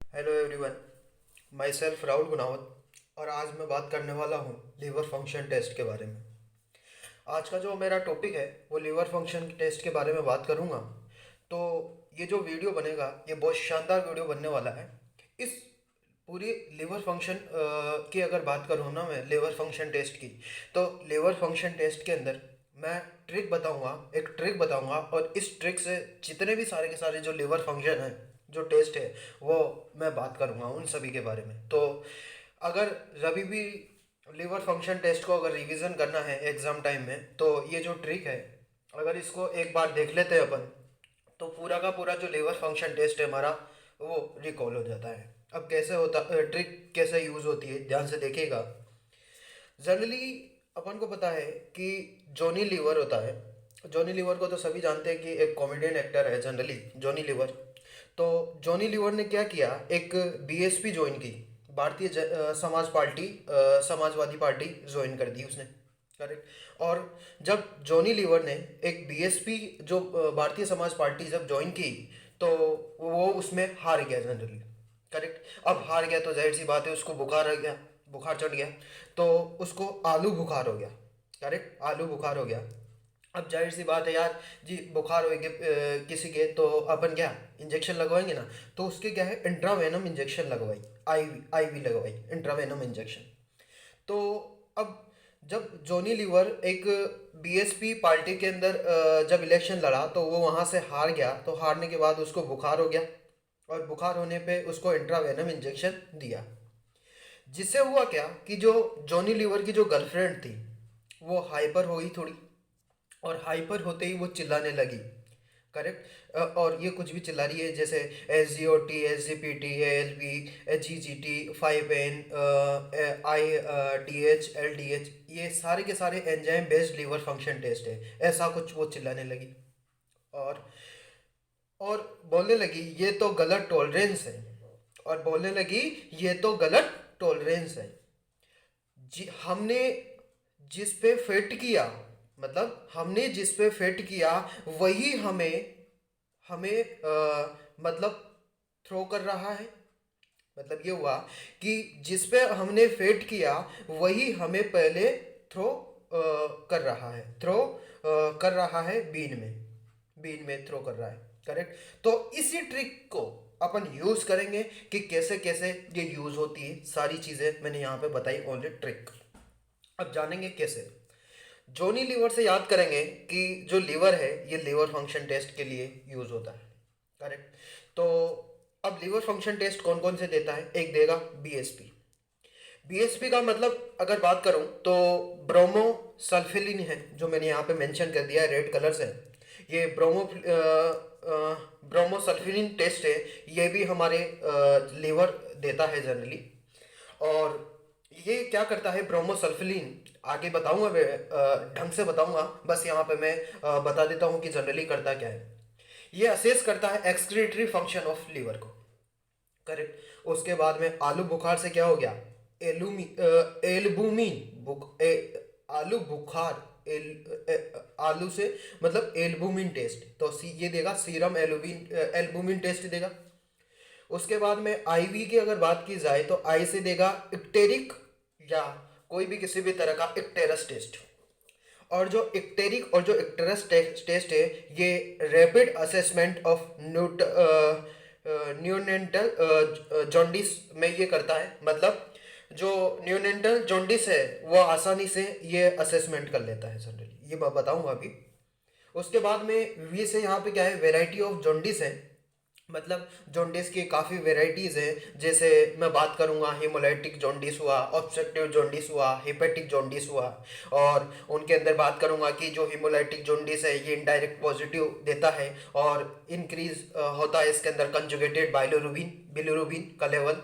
Hello everyone. My self Rahul Gunawat और आज मैं बात करने वाला हूँ लीवर फंक्शन टेस्ट के बारे में। आज का जो मेरा टॉपिक है वो लीवर फंक्शन टेस्ट के बारे में बात करूँगा। तो ये जो वीडियो बनेगा ये बहुत शानदार वीडियो बनने वाला है। इस पूरी लीवर फंक्शन की अगर बात करूँ ना, मैं लीवर फंक्शन टेस्ट की, तो लीवर फंक्शन टेस्ट के अंदर मैं ट्रिक बताऊंगा, एक ट्रिक बताऊंगा, और इस ट्रिक से जितने भी सारे के सारे जो लीवर फंक्शन है, जो टेस्ट है, वो मैं बात करूंगा उन सभी के बारे में। तो अगर कभी भी लीवर फंक्शन टेस्ट को अगर रिवीजन करना है एग्ज़ाम टाइम में, तो ये जो ट्रिक है, अगर इसको एक बार देख लेते हैं अपन, तो पूरा का पूरा जो लीवर फंक्शन टेस्ट है हमारा, वो रिकॉल हो जाता है। अब कैसे होता, ट्रिक कैसे यूज़ होती है, ध्यान से देखिएगा। जनरली अपन को पता है कि जॉनी लीवर होता है। जॉनी लीवर को तो सभी जानते हैं कि एक कॉमेडियन एक्टर है जनरली, जॉनी लीवर। तो जॉनी लीवर ने क्या किया, एक बीएसपी ज्वाइन की, Bharatiya Samaj party, Samajwadi party join कर दी उसने। करेक्ट। और जब जॉनी लीवर ने एक बीएसपी जो भारतीय समाज पार्टी जब ज्वाइन की, तो वो उसमें हार गया जनरली। करेक्ट। अब हार गया तो जाहिर सी बात है उसको बुखार आ गया, बुखार चढ़ गया, तो उसको आलू बुखार हो गया। करेक्ट, आलू बुखार हो गया। अब जाहिर सी बात है यार जी, बुखार हो गया किसी के, तो अपन क्या इंजेक्शन लगवाएंगे ना। तो उसके क्या है, इंट्रावेनम इंजेक्शन लगवाई, आईवी आईवी लगवाई, इंट्रावेनम इंजेक्शन। तो अब जब जॉनी लीवर एक बीएसपी पार्टी के अंदर जब इलेक्शन लड़ा, तो वो वहाँ से हार गया। तो हारने के बाद उसको बुखार हो गया, और बुखार होने पे उसको इंट्रावेनम इंजेक्शन दिया। जिससे हुआ क्या कि जो जॉनी लीवर की जो गर्लफ्रेंड थी, वो हाइपर हो गई थोड़ी, और हाइपर होते ही वो चिल्लाने लगी। करेक्ट। और ये कुछ भी चिल्ला रही है, जैसे SGOT, SGPT, ALP, GGT, 5N, IDH, LDH, ये सारे के सारे enzyme based liver function test है, ऐसा कुछ वो चिल्लाने लगी। और और बोलने लगी ये तो गलत टॉलरेंस है, और बोलने लगी ये तो गलत टॉलरेंस है। जी, हमने जिस पे फिट किया, मतलब हमने जिस पे फिट किया वही हमें हमें मतलब थ्रो कर रहा है। मतलब ये हुआ कि जिस पे हमने फेट किया वही हमें पहले थ्रो कर रहा है, थ्रो कर रहा है बीन में, बीन में थ्रो कर रहा है। करेक्ट। तो इसी ट्रिक को अपन यूज करेंगे कि कैसे कैसे ये यूज होती है। सारी चीजें मैंने यहाँ पे बताई, ओनली ट्रिक। अब जानेंगे कैसे। जॉनी लीवर से याद करेंगे कि जो लीवर है ये लीवर फंक्शन टेस्ट के लिए यूज होता है। करेक्ट। तो अब लीवर फंक्शन टेस्ट कौन कौन से देता है, एक देगा बीएसपी। बीएसपी का मतलब अगर बात करूं तो ब्रोमो सल्फिलिन है, जो मैंने यहाँ पे मेंशन कर दिया है रेड कलर से। ये ब्रोमो सल्फिलिन टेस्ट है। ये भी हमारे लीवर देता है जनरली। और ये क्या करता है ब्रोमोसल्फिलिन, आगे बताऊंगा मैं, ढंग से बताऊंगा, बस यहाँ पे मैं बता देता हूँ कि जनरली करता क्या है। ये असेस करता है एक्सक्रीटरी फंक्शन ऑफ लीवर को। करेक्ट। उसके बाद में आलू बुखार से क्या हो गया, एल्बुमिन आलू बुखार, आलू से मतलब एल्बुमिन टेस्ट, तो ये देगा सीरम एल्बुमिन टेस्ट देगा। उसके बाद में आईवी की अगर बात की जाए, तो आई से देगा इक्टेरिक, या कोई भी किसी भी तरह का इक्टेरस टेस्ट। और जो इक्टेरिक और जो इक्टेरस टेस्ट है, ये रैपिड असेसमेंट ऑफ न्यूनेंटल जॉन्डिस में ये करता है। मतलब जो न्यूनेंटल जॉन्डिस है वो आसानी से ये असेसमेंट कर लेता है जनरली, ये मैं बताऊंगा अभी। उसके बाद में वी से यहाँ पे क्या है, वेराइटी ऑफ जॉन्डिस है। मतलब जॉन्डिस की काफ़ी वेराइटीज़ हैं। जैसे मैं बात करूँगा, हेमोलाइटिक जॉन्डिस हुआ, ऑब्स्ट्रक्टिव जॉन्डिस हुआ, हेपेटिक जॉन्डिस हुआ। और उनके अंदर बात करूँगा कि जो हेमोलाइटिक जॉन्डिस है ये इनडायरेक्ट पॉजिटिव देता है, और इंक्रीज होता है इसके अंदर कंजुगेटेड बिलिरुबिन का लेवल।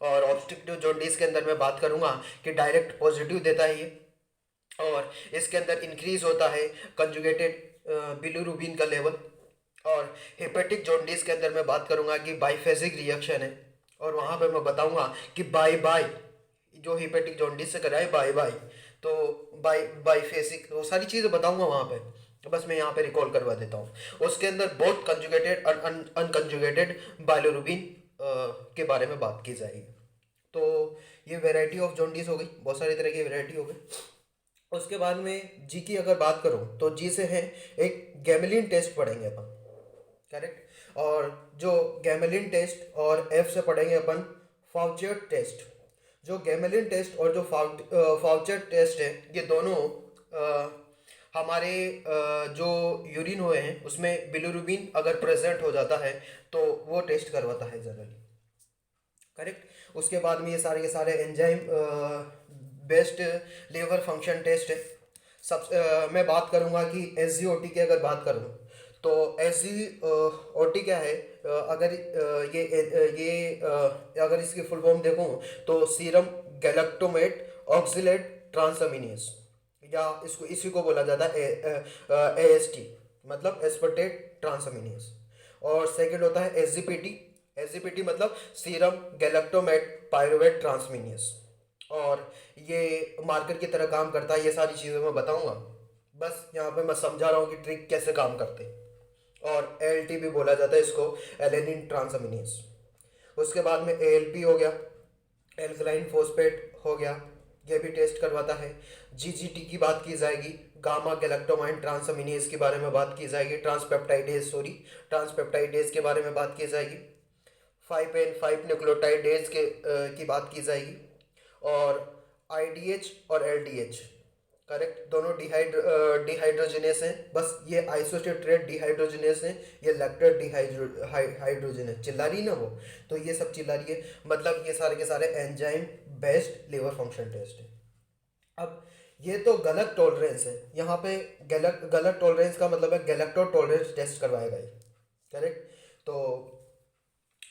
और ऑब्स्ट्रक्टिव जॉन्डिस के अंदर मैं बात करूँगा कि डायरेक्ट पॉजिटिव देता है ये, और इसके अंदर इंक्रीज होता है कंजुगेटेड बिलिरुबिन का लेवल। और हेपेटिक जॉन्डिस के अंदर मैं बात करूंगा कि बाइफेजिक रिएक्शन है, और वहां पे मैं बताऊंगा कि बाई बाई, जो हेपेटिक जॉन्डिस से कराए बाई बाई, तो बाइफेसिक, वो सारी चीज़ें बताऊंगा वहां पे। तो बस मैं यहाँ पे रिकॉल करवा देता हूँ। उसके अंदर बहुत कंजुगेटेड अनकंजुगेटेड बाइलोरुबिन, के बारे में बात की जाएगी। तो ये वैरायटी ऑफ जॉन्डिस हो गई, बहुत सारी तरह की वैरायटी हो गई। उसके बाद में जी की अगर बात करूँ तो जी से है एक गैमेलिन टेस्ट पढ़ेंगे अपन, करेक्ट। और जो गैमेलिन टेस्ट और एफ से पढ़ेंगे अपन फाउचर्ट टेस्ट। जो गैमेलिन टेस्ट और जो फाउचर्ट टेस्ट है, ये दोनों हमारे जो यूरिन हुए हैं उसमें बिलिरुबिन अगर प्रेजेंट हो जाता है तो वो टेस्ट करवाता है जनरली, करेक्ट। उसके बाद में ये सारे के सारे enzyme based liver function test है। मैं बात करूंगा कि एस की अगर बात करूं तो एस क्या है, अगर अगर इसकी फुल फॉर्म देखूं तो सीरम गैलेक्टोमेट ऑक्सिलेट ट्रांसअमीनेस, या इसको इसी को बोला जाता है एएसटी, मतलब एस्पर्टेट ट्रांसअमीनेस। और सेकंड होता है एसजीपीटी मतलब सीरम गैलेक्टोमेट पायरुवेट ट्रांसमीनियस, और ये मार्कर की तरह काम करता है। ये सारी चीज़ें मैं बताऊंगा, बस यहाँ पे मैं समझा रहा हूँ कि ट्रिक कैसे काम करते हैं। और एएलटी भी बोला जाता है इसको, एलेनिन ट्रांसअमीनेस। उसके बाद में एएलपी हो गया, एल्कलाइन फोस्फेट हो गया, ये भी टेस्ट करवाता है। जीजीटी की बात की जाएगी, गामा गैलेक्टोमाइन ट्रांसअमीनेज के बारे में बात की जाएगी, ट्रांसपेप्टाइडेज के बारे में बात की जाएगी, 5N5 न्यूक्लियोटाइडेज की बात की जाएगी। और आईडीएच और एलडीएच, करेक्ट, दोनों डिहाइड्रोजिनेस हैं। बस ये आइसोसिट्रेट डिहाइड्रोजिनेस है, ये लैक्टेट डिहाइड्रोजिनेस। चिल्ला रही ना वो, तो ये सब चिल्ला रही है, मतलब ये सारे के सारे enzyme based liver function test है। अब ये तो गलत टॉलरेंस है, यहाँ पे गलत टॉलरेंस का मतलब है गैलेक्टो टॉलरेंस टेस्ट करवाएगा ये, करेक्ट। तो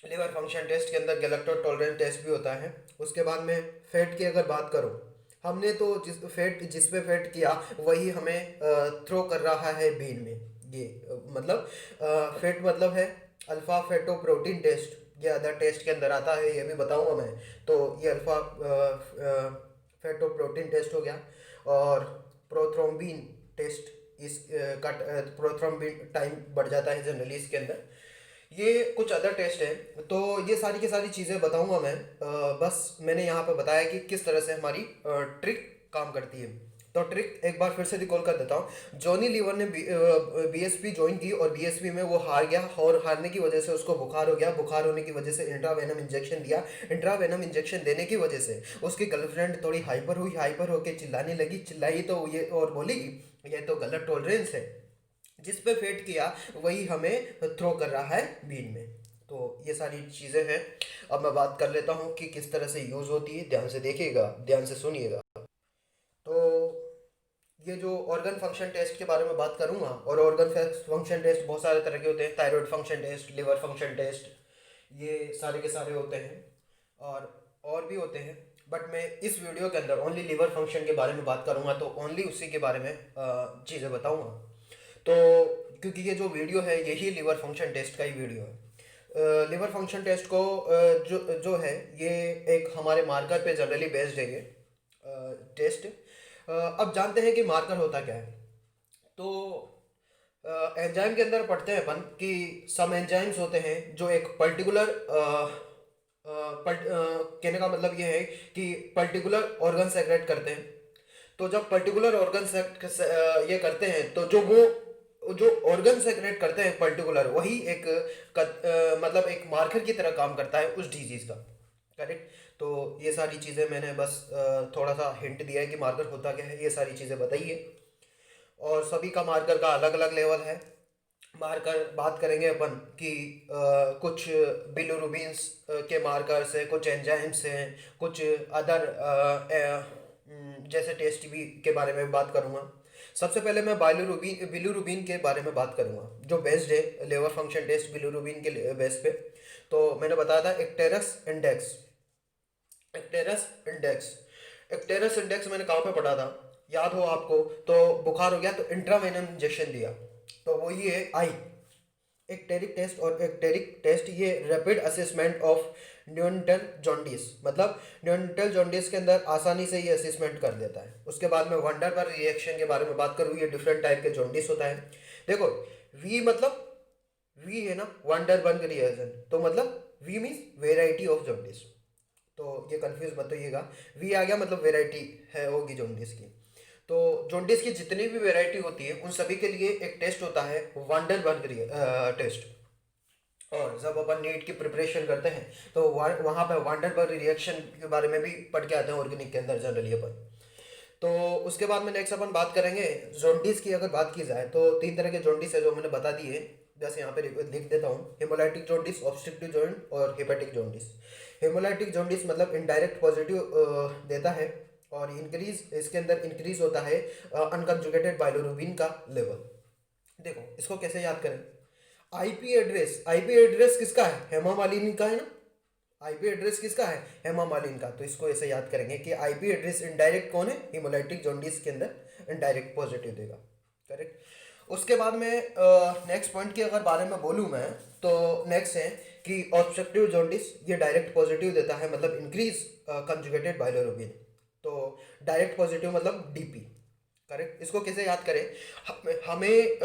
लिवर फंक्शन टेस्ट के अंदर गैलेक्टो टॉलरेंस टेस्ट भी होता है। उसके बाद में फैट की अगर बात करूँ, हमने तो जिस पे फैट किया वही हमें थ्रो कर रहा है बीन में। ये मतलब फैट मतलब है अल्फा फेटो प्रोटीन टेस्ट, ये अदर टेस्ट के अंदर आता है, ये भी बताऊंगा मैं। तो ये अल्फा फेटो प्रोटीन टेस्ट हो गया। और प्रोथ्रोम्बिन टेस्ट, इस का प्रोथ्रोम्बिन टाइम बढ़ जाता है जनरली इसके अंदर। ये कुछ अदर टेस्ट है, तो ये सारी की सारी चीज़ें बताऊंगा मैं। बस मैंने यहाँ पे बताया कि किस तरह से हमारी ट्रिक काम करती है। तो ट्रिक एक बार फिर से रिकॉल कर देता हूँ। जॉनी लीवर ने बीएसपी ज्वाइन की और बीएसपी में वो हार गया, और हारने की वजह से उसको बुखार हो गया। बुखार होने की वजह से इंट्रावेनम इंजेक्शन दिया। इंट्रावेनम इंजेक्शन देने की वजह से उसकी गर्लफ्रेंड थोड़ी हाइपर हुई, हाइपर होकर चिल्लाने लगी। चिल्लाई तो ये और बोली ये तो गलत टॉलरेंस है, जिस पे फेट किया वही हमें थ्रो कर रहा है बीन में। तो ये सारी चीज़ें हैं। अब मैं बात कर लेता हूँ कि किस तरह से यूज़ होती है, ध्यान से देखिएगा, ध्यान से सुनिएगा। तो ये जो ऑर्गन फंक्शन टेस्ट के बारे में बात करूँगा, और ऑर्गन फंक्शन टेस्ट बहुत सारे तरह के होते हैं, thyroid function test, liver function test, ये सारे के सारे होते हैं। और भी होते हैं, बट मैं इस वीडियो के अंदर ओनली लिवर फंक्शन के बारे में बात करूँगा, तो ओनली उसी के बारे में चीज़ें बताऊँगा। तो क्योंकि ये जो वीडियो है यही लिवर फंक्शन टेस्ट का ही वीडियो है। लिवर फंक्शन टेस्ट को जो जो है ये एक हमारे मार्कर पे जनरली बेस्ड है ये टेस्ट। अब जानते हैं कि मार्कर होता क्या है। तो एंजाइम के अंदर पढ़ते हैं अपन कि सम एंजाइम्स होते हैं जो एक पर्टिकुलर कहने का मतलब ये है कि पर्टिकुलर ऑर्गन सेक्रेट करते हैं। तो जब पर्टिकुलर ऑर्गन ये करते हैं, तो जो ऑर्गन सेक्रेट करते हैं पर्टिकुलर, वही एक मतलब एक मार्कर की तरह काम करता है उस डिजीज़ का, करेक्ट। तो ये सारी चीज़ें मैंने बस थोड़ा सा हिंट दिया है कि मार्कर होता क्या है, ये सारी चीज़ें बताइए। और सभी का मार्कर का अलग अलग लेवल है। मार्कर बात करेंगे अपन कि कुछ बिलिरुबिन्स के मार्कर्स हैं, कुछ एंजाइम्स हैं, कुछ अदर जैसे टेस्ट भी के बारे में बात करूँगा। सबसे पहले मैं बिलिरुबिन के बारे में बात करूँगा, जो बेस्ड है लिवर फंक्शन टेस्ट बिलिरुबिन के बेस पे। तो मैंने बताया था एक्टेरस इंडेक्स। एक्टेरस इंडेक्स मैंने कहाँ पे पढ़ा था, याद हो आपको? तो बुखार हो गया तो इंट्रावेनम इंजेक्शन दिया, तो वही है आई एक्टेरिक टेस्ट। और एक्टेरिक टेस्ट ये रैपिड असेसमेंट ऑफ न्यूनटल जॉन्डिस, मतलब न्यूनटल जॉन्डिस के अंदर आसानी से ये असेसमेंट कर देता है। उसके बाद में वंडरबर्ग रिएक्शन के बारे में बात करूँ, ये डिफरेंट टाइप के जॉन्डिस होता है। देखो वी मतलब वी है ना, वंडरबर्ग रिएक्शन, तो मतलब V means variety of jaundice, तो ये कंफ्यूज मत होइएगा। वी आ गया मतलब वेराइटी है होगी जॉन्डिस की। तो जॉन्डिस की जितनी भी वेराइटी होती है उन सभी के लिए एक टेस्ट होता है वांडरबर्ग टेस्ट। और जब अपन नीट की प्रिपरेशन करते हैं तो वहाँ पर वांडरबर्ग रिएक्शन के बारे में भी पढ़ के आते हैं ऑर्गेनिक के अंदर जनरली अपन। तो उसके बाद में नेक्स्ट अपन बात करेंगे जॉन्डिस की। अगर बात की जाए तो तीन तरह के जॉन्डिस है जो मैंने बता दिए, जैसे यहाँ पे लिख देता हूँ। हेमोलाइटिक जॉन्डिस, ऑब्स्ट्रक्टिव जॉइंट और हेपेटिक जॉन्डिस। हेमोलाइटिक जॉन्डिस मतलब इनडायरेक्ट पॉजिटिव देता है और इंक्रीज, इसके अंदर इंक्रीज होता है अनकंजुगेटेड बाइलोरुबिन का लेवल। देखो इसको कैसे याद करें। आईपी एड्रेस, आईपी एड्रेस किसका है? हेमा मालिनी का है ना। आईपी एड्रेस किसका है? हेमा मालिनी का। तो इसको ऐसे याद करेंगे कि आईपी एड्रेस इनडायरेक्ट कौन है? हेमोलाइटिक जॉन्डिस के अंदर इनडायरेक्ट पॉजिटिव देगा। करेक्ट। उसके बाद में नेक्स्ट पॉइंट के अगर बारे में बोलूँ मैं, तो नेक्स्ट है कि ऑब्स्ट्रक्टिव जॉन्डिस ये डायरेक्ट पॉजिटिव देता है, मतलब इंक्रीज कंजुगेटेड बाइलोरुबिन। तो डायरेक्ट पॉजिटिव मतलब डीपी। करेक्ट। इसको कैसे याद करें? हमें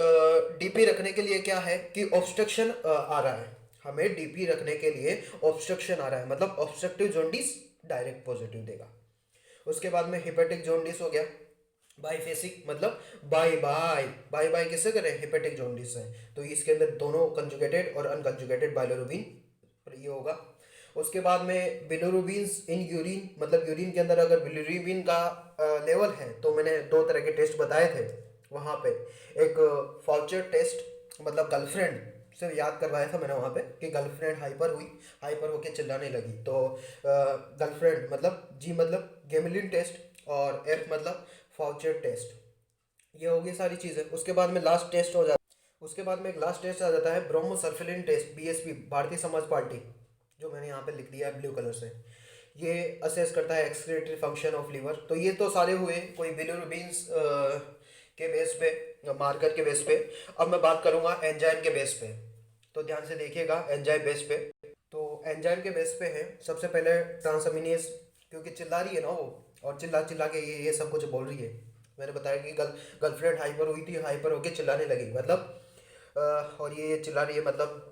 डीपी रखने के लिए क्या है कि ऑब्स्ट्रक्शन आ रहा है, हमें डीपी रखने के लिए ऑब्स्ट्रक्शन आ रहा है, मतलब ऑब्स्ट्रक्टिव जॉन्डिस डायरेक्ट पॉजिटिव देगा। उसके बाद में हेपेटिक जॉन्डिस हो गया। बाईफेसिक मतलब बाई बाई बाई बाई किससे करें? हेपेटिक जॉन्डिस है। तो इसके अंदर दोनों कंजुगेटेड और अनकंजुगेटेड बाइलोरुबिन ये होगा। उसके बाद में बिलोरुबिन्स इन यूरिन, मतलब यूरिन के अंदर अगर बिलोरुबिन का लेवल है, तो मैंने दो तरह के टेस्ट बताए थे वहाँ पे। एक फाउचर टेस्ट, मतलब गर्लफ्रेंड से याद करवाया था मैंने वहाँ पे कि गर्लफ्रेंड हाइपर हुई, हाइपर होके चिल्लाने लगी। तो गर्लफ्रेंड मतलब जी मतलब गेमिलिन टेस्ट और एफ मतलब फाउचर टेस्ट। ये होगी सारी चीज़ें। उसके बाद में लास्ट टेस्ट हो जाता है, उसके बाद में एक लास्ट टेस्ट आ जाता है ब्रोमोसल्फिलिन test, BSP, Bharatiya Samaj party, जो मैंने यहाँ पे लिख दिया है ब्लू कलर से। ये असेस करता है एक्सक्रीटरी फंक्शन ऑफ लीवर। तो ये तो सारे हुए कोई बिलिरुबिन्स के बेस पे, मार्कर के बेस पे। अब मैं बात करूँगा एंजाइम के बेस पे। तो ध्यान से देखिएगा एंजाइम बेस पे। तो एंजाइम के बेस पे है सबसे पहले ट्रांसअमीनेज, क्योंकि चिल्ला रही है ना वो, और चिल्ला चिल्ला के ये सब कुछ बोल रही है। मैंने बताया कि गर्लफ्रेंड हाइपर हुई थी, हाइपर होके चिल्लाने लगी मतलब और ये चिल्ला रही है मतलब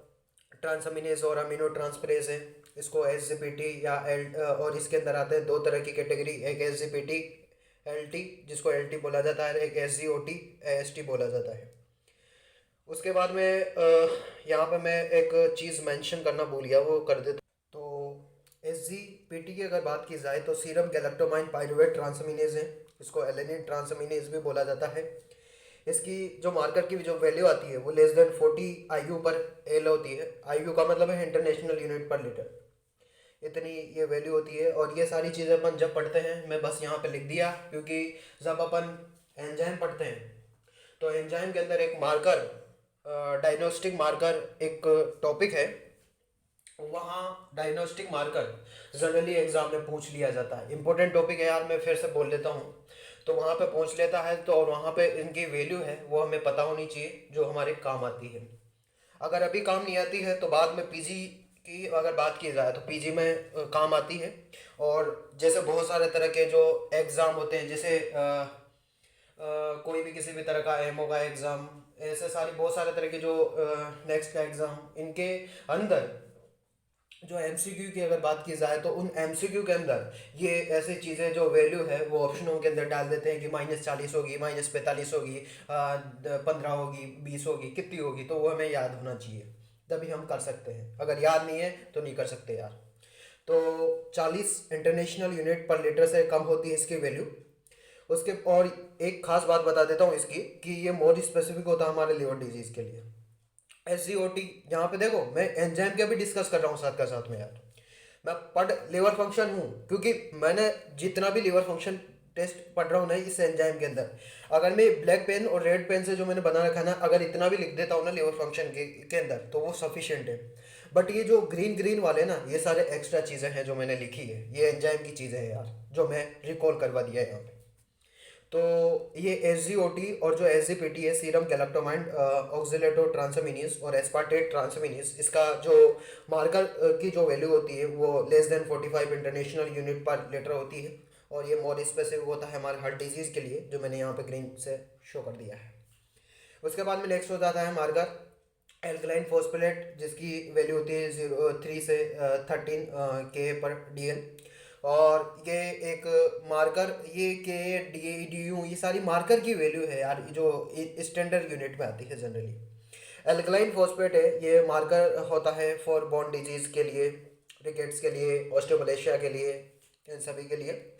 ट्रांसअमीनेज और अमीनो ट्रांसफरेज है। इसको एसजीपीटी या एल, और इसके अंदर आते हैं दो तरह की कैटेगरी, एक एसजीपीटी एलटी जिसको एलटी बोला जाता है, एक एसजीओटी एएसटी बोला जाता है। उसके बाद में यहाँ पे मैं एक चीज़ मेंशन करना भूल गया, वो कर देता। तो एसजीपीटी की अगर बात की जाए तो सीरम गैलेक्टोमाइन पाइरुवेट ट्रांसअमीनेज है, इसको एलेनिन ट्रांसअमीनेज भी बोला जाता है। इसकी जो मार्कर की जो वैल्यू आती है वो लेस देन 40 आईयू पर एल होती है। आईयू का मतलब है इंटरनेशनल यूनिट पर लीटर, इतनी ये वैल्यू होती है। और ये सारी चीज़ें अपन जब पढ़ते हैं, मैं बस यहाँ पे लिख दिया क्योंकि जब अपन एंजाइम पढ़ते हैं तो एंजाइम के अंदर एक मार्कर, डायग्नोस्टिक मार्कर एक टॉपिक है। वहाँ डायग्नोस्टिक मार्कर जनरली एग्जाम में पूछ लिया जाता है। इंपॉर्टेंट टॉपिक है यार, मैं फिर से बोल देता हूँ। तो वहाँ पे पूछ लेता है, तो और वहाँ पे इनकी वैल्यू है वो हमें पता होनी चाहिए जो हमारे काम आती है। अगर अभी काम नहीं आती है तो बाद में पीजी की अगर बात की जाए तो पीजी में काम आती है। और जैसे बहुत सारे तरह के जो एग्ज़ाम होते हैं, जैसे कोई भी किसी भी तरह का एमओ का एग्ज़ाम, ऐसे सारी बहुत सारे तरह के जो नेक्स्ट का एग्ज़ाम, इनके अंदर जो एमसीक्यू की अगर बात की जाए तो उन एमसीक्यू के अंदर ये ऐसी चीज़ें जो वैल्यू है वो ऑप्शनों के अंदर डाल देते हैं कि -40 होगी, -45 होगी, 15 होगी, 20 होगी, कितनी होगी। तो वो हमें याद होना चाहिए, तभी हम कर सकते हैं। अगर याद नहीं है तो नहीं कर सकते यार। तो 40 इंटरनेशनल यूनिट पर लीटर से कम होती है इसकी वैल्यू। उसके और एक खास बात बता देता हूँ इसकी कि ये मोर स्पेसिफिक होता है हमारे लिवर डिजीज़ के लिए। एस सी ओ टी, यहाँ पे देखो मैं एंजाइम का भी डिस्कस कर रहा हूँ साथ का साथ में यार। मैं पढ़ लिवर फंक्शन हूँ क्योंकि मैंने जितना भी लिवर फंक्शन टेस्ट पढ़ रहा हूँ ना इस एंजाइम के अंदर, अगर मैं ब्लैक पेन और रेड पेन से जो मैंने बना रखा है ना, अगर इतना भी लिख देता हूँ ना लिवर फंक्शन के अंदर तो वो सफिशिएंट है। बट ये जो ग्रीन ग्रीन वाले ना, ये सारे एक्स्ट्रा चीज़ें हैं जो मैंने लिखी है, ये एंजाइम की चीज़ें हैं यार जो मैं रिकॉल करवा दिया है यहाँ पे। तो ये एस जी ओ टी और जो एस जी पी टी है, सीरम गैलेक्टोमाइन ऑक्सिलेटो ट्रांसअमीनेज और एस्पार्टेट ट्रांसअमीनेज, इसका जो मार्कर की जो वैल्यू होती है वो लेस देन 45 इंटरनेशनल यूनिट पर लीटर होती है। और ये मोर स्पेसिफिक होता है हमारे हार्ट डिजीज़ के लिए, जो मैंने यहाँ पे ग्रीन से शो कर दिया है। उसके बाद में नेक्स्ट हो जाता है मार्कर एल्कलाइन फॉस्फेट जिसकी वैल्यू होती है 3 से 13 Ka/dl। और ये एक मार्कर, ये Ka, DU ये सारी मार्कर की वैल्यू है यार, जो स्टैंडर्ड यूनिट में आती है जनरली। एल्कलाइन फॉस्फेट है, ये मार्कर होता है फॉर बोन डिजीज के लिए, रिकेट्स के लिए, ऑस्टियोमलेशिया के लिए, इन सभी के लिए।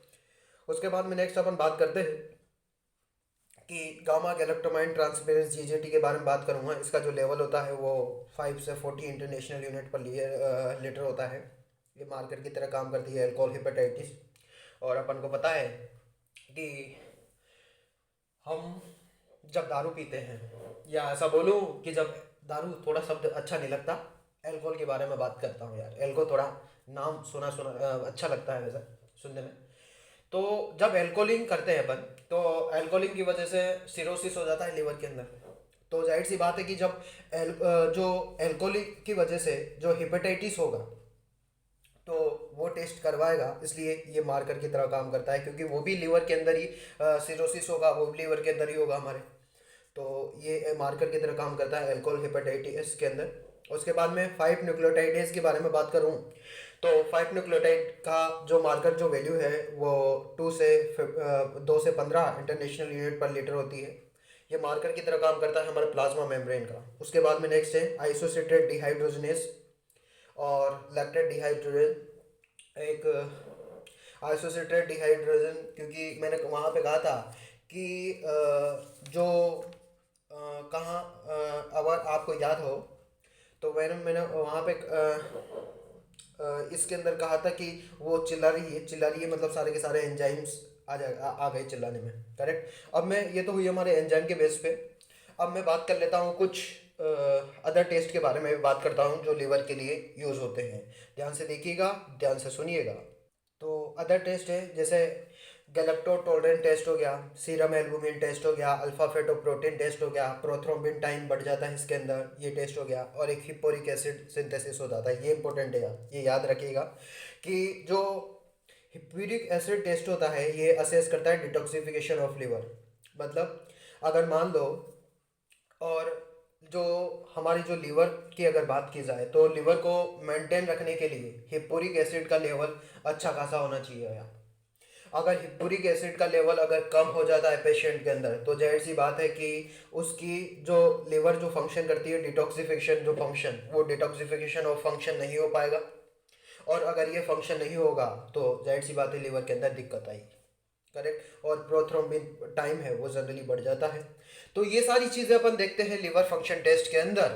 उसके बाद में नेक्स्ट अपन बात करते हैं कि गामा गैलेक्टोमाइन ट्रांसफेरेंस GGT के बारे में बात करूंगा। इसका जो लेवल होता है वो 5 से 40 इंटरनेशनल यूनिट पर लीटर होता है। ये मार्कर की तरह काम करती है अल्कोहल हेपेटाइटिस। और अपन को पता है कि हम जब दारू पीते हैं, या ऐसा बोलूं कि जब दारू थोड़ा शब्द अच्छा नहीं लगता, अल्कोहल के बारे में बात करता हूँ यार। अल्कोहल थोड़ा नाम सुना सुना अच्छा लगता है वैसा सुनने में। तो जब एल्कोहलिंग करते हैं अपन, तो एल्कोहलिंग की वजह से सिरोसिस हो जाता है लीवर के अंदर। तो जाहिर सी बात है कि जब जो एल्कोहलिक की वजह से जो हेपेटाइटिस होगा, तो वो टेस्ट करवाएगा। इसलिए ये मार्कर की तरह काम करता है, क्योंकि वो भी लीवर के अंदर ही सिरोसिस होगा, वो भी लीवर के अंदर ही होगा हमारे। तो ये मार्कर की तरह काम करता है अल्कोहल हेपेटाइटिस के अंदर। उसके बाद में 5 न्यूक्लियोटाइडेज के बारे में बात करूँ, तो 5 न्यूक्लियोटाइड का जो मार्कर जो वैल्यू है वो 2 से 15 इंटरनेशनल यूनिट पर लीटर होती है। ये मार्कर की तरह काम करता है हमारे प्लाज्मा मेम्ब्रेन का। उसके बाद में नेक्स्ट है आइसोसिट्रेट डिहाइड्रोजनेस और लैक्टेट डिहाइड्रोजन। एक आइसोसिट्रेट डिहाइड्रोजन, क्योंकि मैंने वहाँ पे कहा था कि जो कहाँ अगर आपको याद हो, तो मैंने वहाँ पे इसके अंदर कहा था कि वो चिल्ला रही है, मतलब सारे के सारे एंजाइम्स आ गए चिल्लाने में। करेक्ट। अब मैं, ये तो हुई हमारे एंजाइम के बेस पे। अब मैं बात कर लेता हूँ कुछ अदर टेस्ट के बारे में भी बात करता हूँ जो लीवर के लिए यूज़ होते हैं। ध्यान से देखिएगा, ध्यान से सुनिएगा। तो अदर टेस्ट है जैसे गैलेक्टो टोलरेंट टेस्ट हो गया, सीरम एल्बुमिन टेस्ट हो गया, अल्फा फेटोप्रोटीन टेस्ट हो गया, प्रोथ्रोम्बिन टाइम बढ़ जाता है इसके अंदर, ये टेस्ट हो गया। और एक हिप्पोरिक एसिड सिंथेसिस हो जाता है। ये इंपॉर्टेंट है यार, ये याद रखिएगा कि जो हिप्पोरिक एसिड टेस्ट होता है ये असेस करता है डिटॉक्सिफिकेशन ऑफ लिवर। मतलब अगर मान लो, और जो हमारी जो लीवर की अगर बात की जाए, तो लीवर को मेंटेन रखने के लिए हिप्पोरिक एसिड का लेवल अच्छा खासा होना चाहिए यार। अगर हिप्पोरिक एसिड का लेवल अगर कम हो जाता है पेशेंट के अंदर, तो जाहिर सी बात है कि उसकी जो लिवर जो फंक्शन करती है डिटॉक्सिफिकेशन जो फंक्शन, वो डिटॉक्सिफिकेशन ऑफ फंक्शन नहीं हो पाएगा। और अगर ये फंक्शन नहीं होगा तो जाहिर सी बात है लीवर के अंदर दिक्कत आएगी। करेक्ट। और प्रोथ्रोम्बिन टाइम है वो जनरली बढ़ जाता है। तो ये सारी चीज़ें अपन देखते हैं लीवर फंक्शन टेस्ट के अंदर।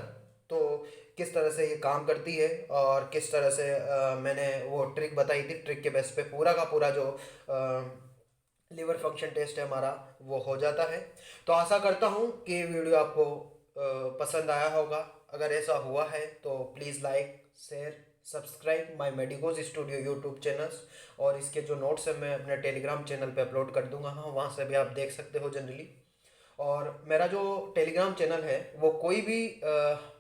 तो किस तरह से ये काम करती है और किस तरह से मैंने वो ट्रिक बताई थी, ट्रिक के बेस पे पूरा का पूरा जो लीवर फंक्शन टेस्ट है हमारा वो हो जाता है। तो आशा करता हूँ कि ये वीडियो आपको पसंद आया होगा। अगर ऐसा हुआ है तो please like, share, subscribe my medicos studio YouTube channels. और इसके जो नोट्स हैं मैं अपने टेलीग्राम चैनल पे अपलोड कर दूंगा। हाँ, वहाँ से भी आप देख सकते हो जनरली। और मेरा जो टेलीग्राम चैनल है वो कोई भी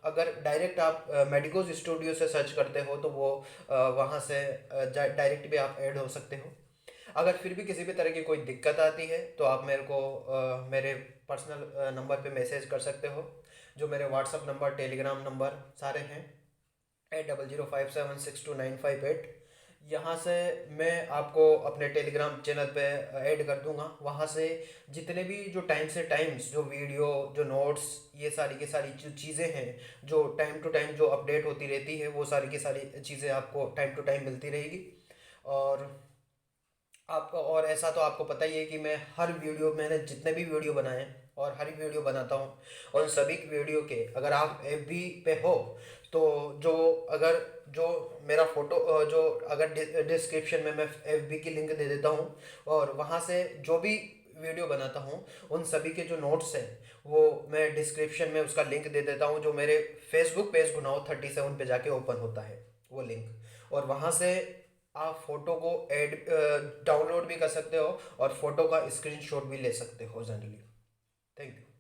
अगर डायरेक्ट आप मेडिकोज स्टूडियो से सर्च करते हो तो वो वहाँ से डायरेक्ट भी आप ऐड हो सकते हो। अगर फिर भी किसी भी तरह की कोई दिक्कत आती है तो आप मेरे को मेरे पर्सनल नंबर पे मैसेज कर सकते हो। जो मेरे व्हाट्सअप नंबर, टेलीग्राम नंबर सारे हैं 8005762958। यहाँ से मैं आपको अपने टेलीग्राम चैनल पे ऐड कर दूंगा। वहाँ से जितने भी जो टाइम से टाइम्स जो वीडियो, जो नोट्स, ये सारी की सारी जो चीज़ें हैं जो टाइम टू टाइम जो अपडेट होती रहती है, वो सारी की सारी चीज़ें आपको टाइम टू टाइम मिलती रहेगी। और आपको, और ऐसा तो आपको पता ही है कि मैं हर वीडियो, मैंने जितने भी वीडियो बनाए हैं और हर वीडियो बनाता हूँ, और उन सभी वीडियो के अगर आप FB पे हो तो जो अगर जो मेरा फोटो जो अगर डिस्क्रिप्शन में मैं FB की लिंक दे देता हूँ, और वहाँ से जो भी वीडियो बनाता हूँ उन सभी के जो नोट्स हैं वो मैं डिस्क्रिप्शन में उसका लिंक दे देता हूँ, जो मेरे फेसबुक पेज गुनाहो 37 पे जाके ओपन होता है वो लिंक। और वहाँ से आप फोटो को ऐड डाउनलोड भी कर सकते हो और फोटो का स्क्रीनशॉट भी ले सकते हो जनरली। Thank you.